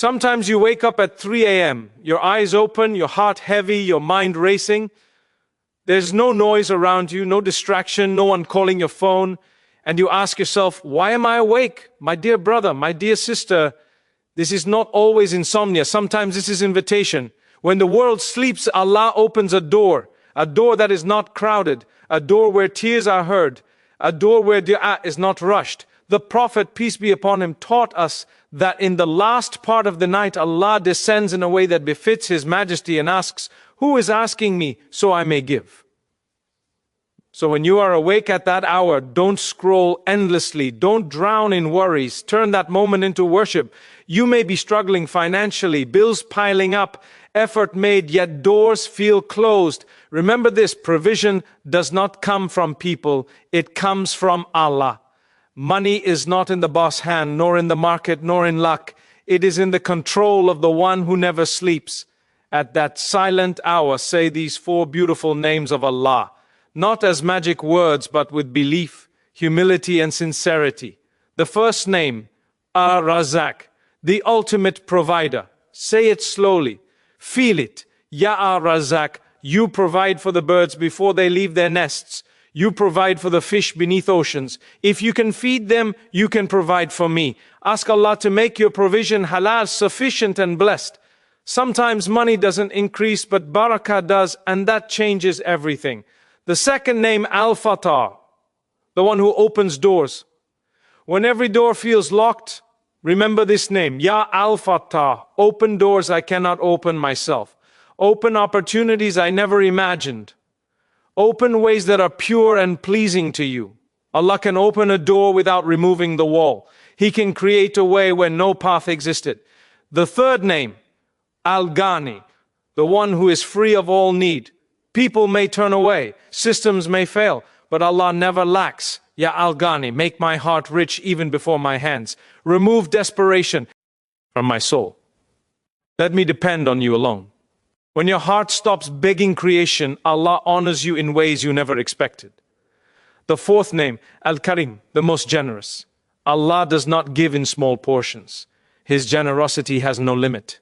Sometimes you wake up at 3 a.m., your eyes open, your heart heavy, your mind racing. There's no noise around you, no distraction, no one calling your phone. And you ask yourself, why am I awake? My dear brother, my dear sister, this is not always insomnia. Sometimes this is invitation. When the world sleeps, Allah opens a door that is not crowded, a door where tears are heard, a door where du'a is not rushed. The Prophet, peace be upon him, taught us that in the last part of the night, Allah descends in a way that befits His Majesty and asks, who is asking me so I may give? So when you are awake at that hour, don't scroll endlessly, don't drown in worries, turn that moment into worship. You may be struggling financially, bills piling up, effort made, yet doors feel closed. Remember this, provision does not come from people, it comes from Allah. Money is not in the boss' hand, nor in the market, nor in luck. It is in the control of the one who never sleeps. At that silent hour, say these 4 beautiful names of Allah, not as magic words, but with belief, humility, and sincerity. The first name, Ar-Razzaq, the ultimate provider. Say it slowly. Feel it. Ya Ar-Razzaq, you provide for the birds before they leave their nests. You provide for the fish beneath oceans. If you can feed them, you can provide for me. Ask Allah to make your provision halal, sufficient and blessed. Sometimes money doesn't increase, but Barakah does, and that changes everything. The second name, Al-Fattah, the one who opens doors. When every door feels locked, remember this name, Ya Al-Fattah, open doors I cannot open myself. Open opportunities I never imagined. Open ways that are pure and pleasing to you. Allah can open a door without removing the wall. He can create a way where no path existed. The third name, Al-Ghani, the one who is free of all need. People may turn away, systems may fail, but Allah never lacks. Ya Al-Ghani, make my heart rich even before my hands. Remove desperation from my soul. Let me depend on you alone. When your heart stops begging creation, Allah honors you in ways you never expected. The fourth name, Al-Karim, the most generous. Allah does not give in small portions. His generosity has no limit.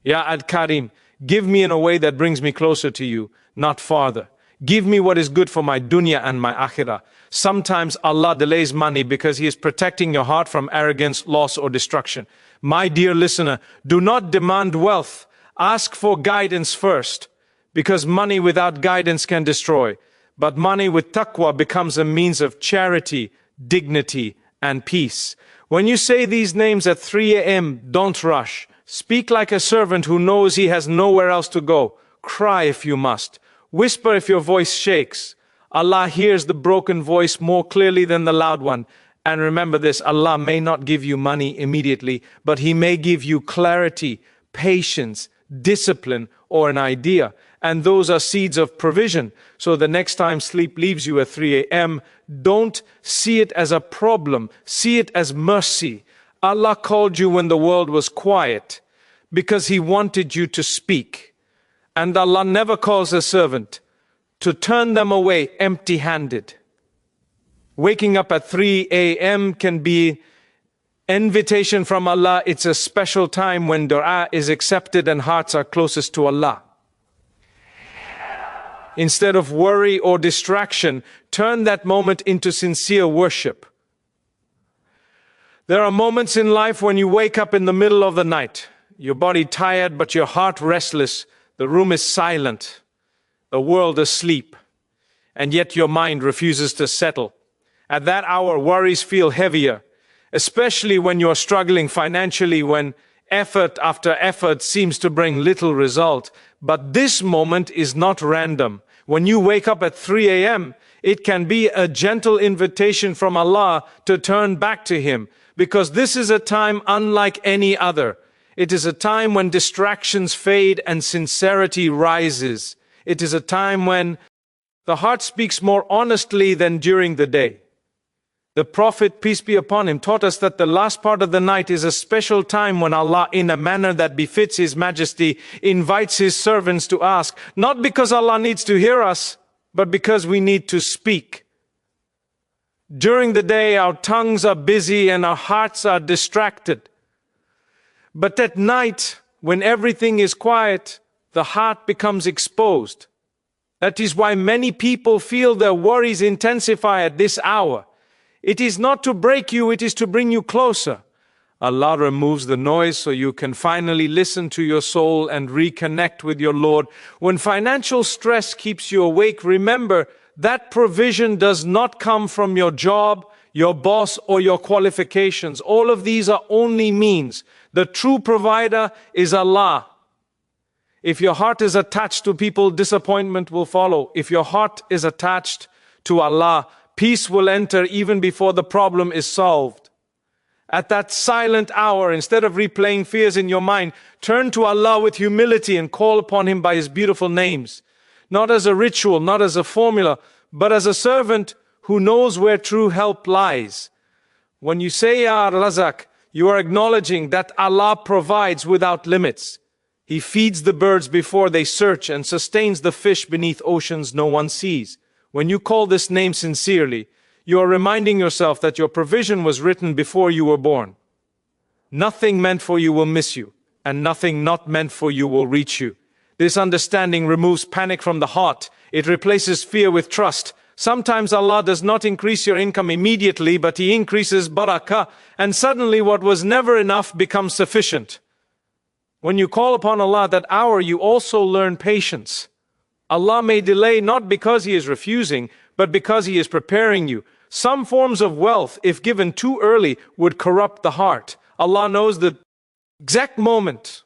Ya Al-Karim, give me in a way that brings me closer to you, not farther. Give me what is good for my dunya and my akhirah. Sometimes Allah delays money because He is protecting your heart from arrogance, loss, or destruction. My dear listener, do not demand wealth. Ask for guidance first, because money without guidance can destroy. But money with taqwa becomes a means of charity, dignity, and peace. When you say these names at 3 a.m., don't rush. Speak like a servant who knows he has nowhere else to go. Cry if you must. Whisper if your voice shakes. Allah hears the broken voice more clearly than the loud one. And remember this, Allah may not give you money immediately, but He may give you clarity, patience, discipline, or an idea. And those are seeds of provision. So the next time sleep leaves you at 3 a.m., don't see it as a problem. See it as mercy. Allah called you when the world was quiet because He wanted you to speak. And Allah never calls a servant to turn them away empty-handed. Waking up at 3 a.m. can be invitation from Allah. It's a special time when du'a is accepted and hearts are closest to Allah. Instead of worry or distraction, turn that moment into sincere worship. There are moments in life when you wake up in the middle of the night, your body tired but your heart restless, the room is silent, the world asleep, and yet your mind refuses to settle. At that hour, worries feel heavier, especially when you're struggling financially, when effort after effort seems to bring little result. But this moment is not random. When you wake up at 3 a.m., it can be a gentle invitation from Allah to turn back to Him, because this is a time unlike any other. It is a time when distractions fade and sincerity rises. It is a time when the heart speaks more honestly than during the day. The Prophet, peace be upon him, taught us that the last part of the night is a special time when Allah, in a manner that befits His Majesty, invites His servants to ask, not because Allah needs to hear us, but because we need to speak. During the day, our tongues are busy and our hearts are distracted. But at night, when everything is quiet, the heart becomes exposed. That is why many people feel their worries intensify at this hour. It is not to break you, it is to bring you closer. Allah removes the noise so you can finally listen to your soul and reconnect with your Lord. When financial stress keeps you awake, remember that provision does not come from your job, your boss, or your qualifications. All of these are only means. The true provider is Allah. If your heart is attached to people, disappointment will follow. If your heart is attached to Allah, peace will enter even before the problem is solved. At that silent hour, instead of replaying fears in your mind, turn to Allah with humility and call upon Him by His beautiful names. Not as a ritual, not as a formula, but as a servant who knows where true help lies. When you say Ya Ar-Razzaq, you are acknowledging that Allah provides without limits. He feeds the birds before they search and sustains the fish beneath oceans no one sees. When you call this name sincerely, you are reminding yourself that your provision was written before you were born. Nothing meant for you will miss you, and nothing not meant for you will reach you. This understanding removes panic from the heart. It replaces fear with trust. Sometimes Allah does not increase your income immediately, but He increases barakah, and suddenly what was never enough becomes sufficient. When you call upon Allah that hour, you also learn patience. Allah may delay not because He is refusing, but because He is preparing you. Some forms of wealth, if given too early, would corrupt the heart. Allah knows the exact moment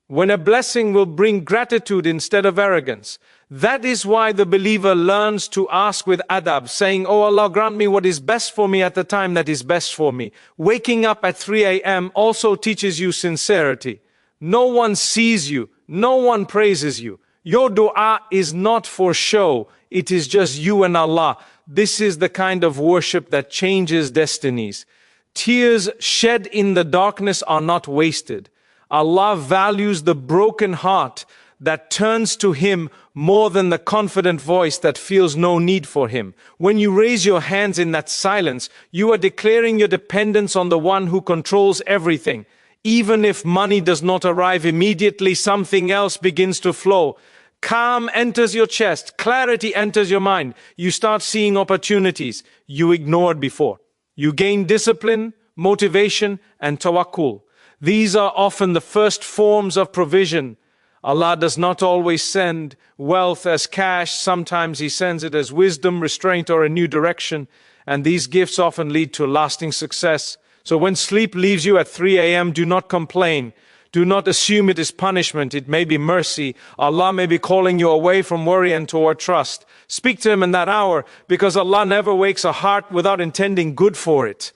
when a blessing will bring gratitude instead of arrogance. That is why the believer learns to ask with adab, saying, "Oh Allah, grant me what is best for me at the time that is best for me." Waking up at 3 a.m. also teaches you sincerity. No one sees you, no one praises you. Your du'a is not for show, it is just you and Allah. This is the kind of worship that changes destinies. Tears shed in the darkness are not wasted. Allah values the broken heart that turns to Him more than the confident voice that feels no need for Him. When you raise your hands in that silence, you are declaring your dependence on the one who controls everything. Even if money does not arrive immediately, something else begins to flow. Calm enters your chest, clarity enters your mind. You start seeing opportunities you ignored before. You gain discipline, motivation, and tawakkul. These are often the first forms of provision. Allah does not always send wealth as cash. Sometimes He sends it as wisdom, restraint, or a new direction. And these gifts often lead to lasting success. So when sleep leaves you at 3 a.m., do not complain. Do not assume it is punishment. It may be mercy. Allah may be calling you away from worry and toward trust. Speak to Him in that hour, because Allah never wakes a heart without intending good for it.